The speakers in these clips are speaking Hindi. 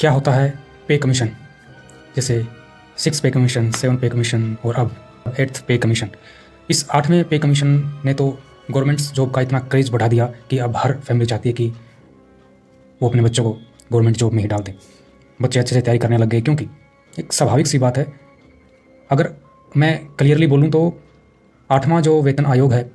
क्या होता है पे कमीशन, जैसे 6 पे कमीशन, 7 पे कमीशन और अब 8th पे कमीशन। इस 8वें पे कमीशन ने तो गवर्नमेंट जॉब का इतना क्रेज़ बढ़ा दिया कि अब हर फैमिली चाहती है कि वो अपने बच्चों को गवर्नमेंट जॉब में ही डाल दें। बच्चे अच्छे से तैयारी करने लग गए, क्योंकि एक स्वाभाविक सी बात है। अगर मैं क्लियरली बोलूँ तो 8वां जो वेतन आयोग है,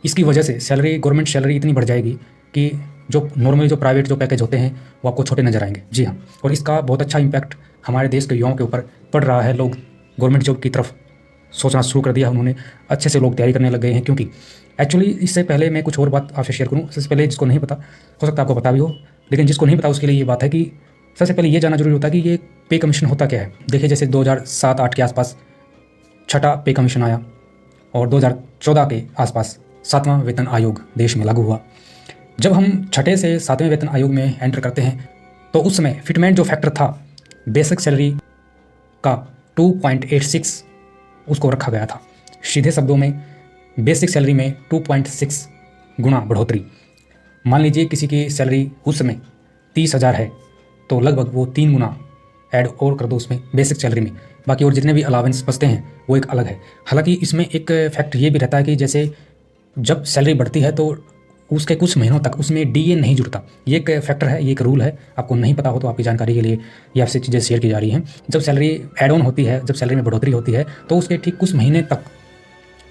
इसकी वजह से सैलरी, गवर्नमेंट सैलरी इतनी बढ़ जाएगी कि जो नॉर्मली जो प्राइवेट जो पैकेज होते हैं वो आपको छोटे नज़र आएंगे। जी हाँ, और इसका बहुत अच्छा इम्पैक्ट हमारे देश के युवाओं के ऊपर पड़ रहा है। लोग गवर्नमेंट जॉब की तरफ सोचना शुरू कर दिया उन्होंने, अच्छे से लोग तैयारी करने लग गए हैं। क्योंकि एक्चुअली इससे पहले मैं कुछ और बात आपसे शेयर करूँ। सबसे पहले जिसको नहीं पता, हो सकता है आपको पता भी हो, लेकिन जिसको नहीं पता उसके लिए ये बात है कि सबसे पहले ये जानना जरूरी होता है कि ये पे कमीशन होता क्या है। देखिए, जैसे 2007-8 के आसपास 6ठा पे कमीशन आया और 2014 के आसपास 7वां वेतन आयोग देश में लागू हुआ। जब हम 6ठे से 7वें वेतन आयोग में एंटर करते हैं तो उस समय फिटमेंट जो फैक्टर था बेसिक सैलरी का 2.86 उसको रखा गया था। सीधे शब्दों में बेसिक सैलरी में 2.6 गुना बढ़ोतरी। मान लीजिए किसी की सैलरी उस समय 30,000 है तो लगभग वो 3 गुना ऐड और कर दो उसमें बेसिक सैलरी में। बाकी और जितने भी अलावेंस बचते हैं वो एक अलग है। हालांकि इसमें एक फैक्ट ये भी रहता है कि जैसे जब सैलरी बढ़ती है तो उसके कुछ महीनों तक उसमें डीए नहीं जुड़ता। ये एक फैक्टर है, ये एक रूल है। आपको नहीं पता हो तो आपकी जानकारी के लिए ये आपसे चीज़ें शेयर की जा रही हैं। जब सैलरी एड ऑन होती है, जब सैलरी में बढ़ोतरी होती है तो उसके ठीक कुछ महीने तक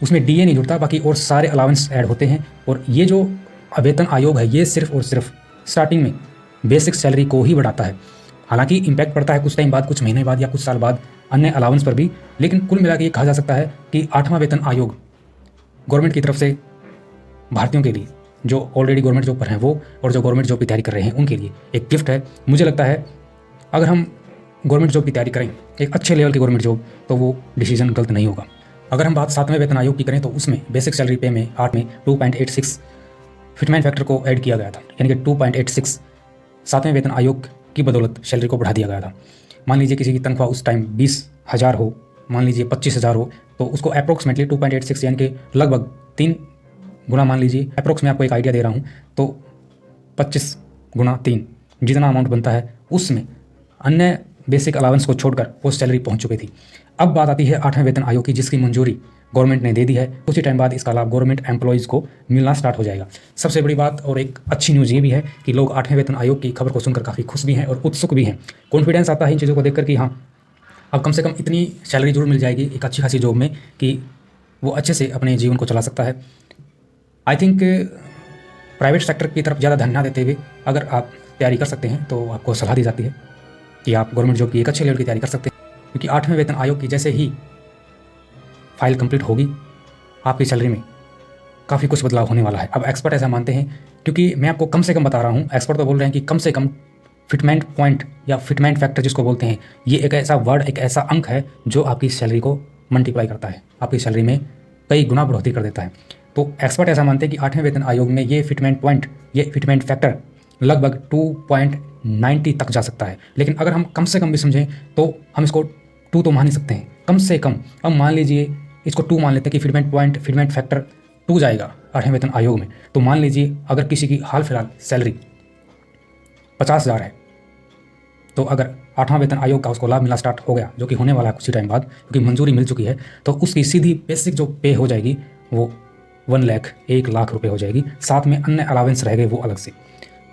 उसमें डीए नहीं जुड़ता, बाकी और सारे अलावेंस ऐड होते हैं। और ये जो वेतन आयोग है ये सिर्फ और सिर्फ स्टार्टिंग में बेसिक सैलरी को ही बढ़ाता है। हालांकि इम्पैक्ट पड़ता है कुछ टाइम बाद, कुछ महीने बाद या कुछ साल बाद अन्य अलावेंस पर भी, लेकिन कुल मिला के ये कहा जा सकता है कि 8वां वेतन आयोग गवर्नमेंट की तरफ से भारतीयों के लिए जो ऑलरेडी गवर्नमेंट जॉब पर हैं वो और जो गवर्नमेंट जॉब की तैयारी कर रहे हैं उनके लिए एक गिफ्ट है। मुझे लगता है अगर हम गवर्नमेंट जॉब की तैयारी करें, एक अच्छे लेवल की गवर्नमेंट जॉब, तो वो डिसीजन गलत नहीं होगा। अगर हम बात 7वें वेतन आयोग की करें तो उसमें बेसिक सैलरी पे में 8 में 2.86 फिटमेंट फैक्टर को ऐड किया गया था, यानी कि 2.86 7वें वेतन आयोग की बदौलत सैलरी को बढ़ा दिया गया था। मान लीजिए किसी की तनख्वाह उस टाइम 20,000 हो, मान लीजिए 25,000 हो, तो उसको अप्रोक्सीमेटली 2.86 यानी कि लगभग 3 गुना, मान लीजिए अप्रोक्स मैं आपको एक आइडिया दे रहा हूँ, तो 25 गुना 3 जितना अमाउंट बनता है उसमें अन्य बेसिक अलावेंस को छोड़कर वो सैलरी पहुँच चुकी थी। अब बात आती है 8वें वेतन आयोग की, जिसकी मंजूरी गवर्नमेंट ने दे दी है। कुछ ही टाइम बाद इसका लाभ गवर्नमेंट एम्प्लॉयज़ को मिलना स्टार्ट हो जाएगा। सबसे बड़ी बात और एक अच्छी न्यूज़ ये भी है कि लोग 8वें वेतन आयोग की खबर को सुनकर काफ़ी खुश भी हैं और उत्सुक भी हैं। कॉन्फिडेंस आता है इन चीज़ों को देखकर कि हाँ, अब कम से कम इतनी सैलरी जरूर मिल जाएगी एक अच्छी खासी जॉब में कि वो अच्छे से अपने जीवन को चला सकता है। आई थिंक प्राइवेट सेक्टर की तरफ ज़्यादा ध्यान ना देते हुए अगर आप तैयारी कर सकते हैं तो आपको सलाह दी जाती है कि आप गवर्नमेंट जॉब की एक अच्छे लेवल की तैयारी कर सकते हैं। क्योंकि 8वें वेतन आयोग की जैसे ही फाइल कंप्लीट होगी आपकी सैलरी में काफ़ी कुछ बदलाव होने वाला है। अब एक्सपर्ट ऐसा मानते हैं, क्योंकि मैं आपको कम से कम बता रहा हूँ, एक्सपर्ट तो बोल रहे हैं कि कम से कम फिटमेंट पॉइंट या फिटमेंट फैक्टर जिसको बोलते हैं, ये एक ऐसा वर्ड, एक ऐसा अंक है जो आपकी सैलरी को मल्टीप्लाई करता है, आपकी सैलरी में कई गुना बढ़ोतरी कर देता है। तो एक्सपर्ट ऐसा मानते हैं कि 8वें वेतन आयोग में ये फिटमेंट पॉइंट, ये फिटमेंट फैक्टर लगभग 2.90 तक जा सकता है। लेकिन अगर हम कम से कम भी समझें तो हम इसको 2 तो मान ही सकते हैं, कम से कम। अब मान लीजिए इसको 2 मान लेते हैं कि फिटमेंट पॉइंट, फिटमेंट फैक्टर 2 जाएगा 8वें वेतन आयोग में। तो मान लीजिए अगर किसी की हाल फिलहाल सैलरी 50,000 है, तो अगर 8वां वेतन आयोग का उसको लाभ मिलना स्टार्ट हो गया, जो कि होने वाला है कुछ ही टाइम बाद, क्योंकि मंजूरी मिल चुकी है, तो उसकी सीधी बेसिक जो पे हो जाएगी वो 1 लाख रुपए हो जाएगी। साथ में अन्य अलावेंस रह गए वो अलग से।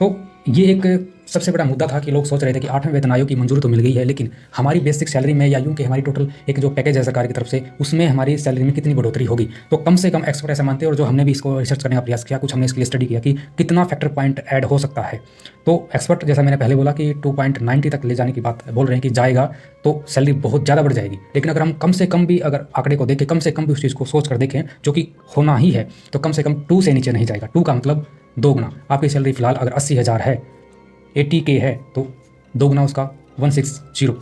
तो ये एक सबसे बड़ा मुद्दा था कि लोग सोच रहे थे कि 8वें वेतन आयोग की मंजूरी तो मिल गई है, लेकिन हमारी बेसिक सैलरी में या यूँ कि हमारी टोटल एक जो पैकेज है सरकार की तरफ से, उसमें हमारी सैलरी में कितनी बढ़ोतरी होगी। तो कम से कम एक्सपर्ट ऐसा मानते हैं, और जो हमने भी इसको रिसर्च करने का प्रयास किया, कुछ हमने इसके लिए स्टडी किया कि कितना फैक्टर पॉइंट ऐड हो सकता है। तो एक्सपर्ट, जैसा मैंने पहले बोला कि 2.90 तक ले जाने की बात बोल रहे हैं कि जाएगा तो सैलरी बहुत ज़्यादा बढ़ जाएगी। लेकिन अगर हम कम से कम भी अगर आंकड़े को देखें, कम से कम भी उस चीज़ को सोच कर देखें, जो कि होना ही है, तो कम से कम 2 से नीचे नहीं जाएगा। 2 का मतलब 2 गुना। आपकी सैलरी फिलहाल अगर 80,000 है, 80K है, तो 2 गुना उसका 160,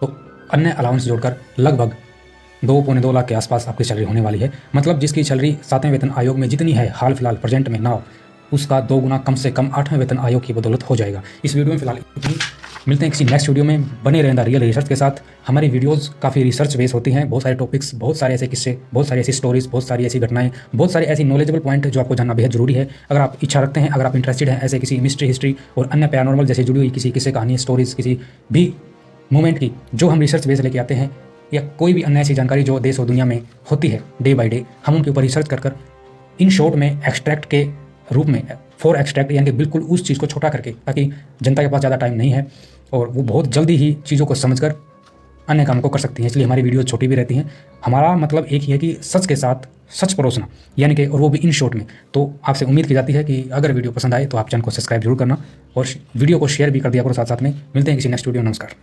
तो अन्य अलाउंस जोड़कर लगभग 2.2 लाख के आसपास आपकी सैलरी होने वाली है। मतलब जिसकी सैलरी 7वें वेतन आयोग में जितनी है हाल फिलहाल प्रेजेंट में नाउ, उसका 2 गुना कम से कम 8वें वेतन आयोग की बदौलत हो जाएगा। इस वीडियो में फिलहाल इतनी मिलते हैं किसी नेक्स्ट वीडियो में। बने रहें द रियल रिसर्च के साथ। हमारी वीडियोस काफ़ी रिसर्च बेस होती हैं, बहुत सारे टॉपिक्स, बहुत सारे ऐसे किस्से, बहुत सारी ऐसी स्टोरीज, बहुत सारी ऐसी घटनाएं, बहुत सारे ऐसी नॉलेजेबल पॉइंट जो आपको जानना बेहद जरूरी है। अगर आप इच्छा रखते हैं, अगर आप इंटरेस्टेड हैं ऐसे किसी मिस्ट्री, हिस्ट्री और अन्य पैरानॉर्मल जैसे जुड़ी हुई किसी किस्से, कहानी, स्टोरीज, किसी भी मूवमेंट की जो हम रिसर्च बेस लेके आते हैं, या कोई भी अन्य ऐसी जानकारी जो देश और दुनिया में होती है डे बाई डे, हम उनके ऊपर रिसर्च कर इन शॉर्ट में एक्सट्रैक्ट के रूप में, फॉर एक्सट्रैक्ट यानी कि बिल्कुल उस चीज़ को छोटा करके, ताकि जनता के पास ज़्यादा टाइम नहीं है और वो बहुत जल्दी ही चीज़ों को समझकर अन्य काम को कर सकती हैं। इसलिए हमारी वीडियो छोटी भी रहती हैं। हमारा मतलब एक ही है कि सच के साथ सच परोसना, यानी कि और वो भी इन शॉर्ट में। तो आपसे उम्मीद की जाती है कि अगर वीडियो पसंद आए तो आप चैनल को सब्सक्राइब जरूर करना और वीडियो को शेयर भी कर दिया करो साथ साथ में। मिलते हैं किसी नेक्स्ट वीडियो। नमस्कार।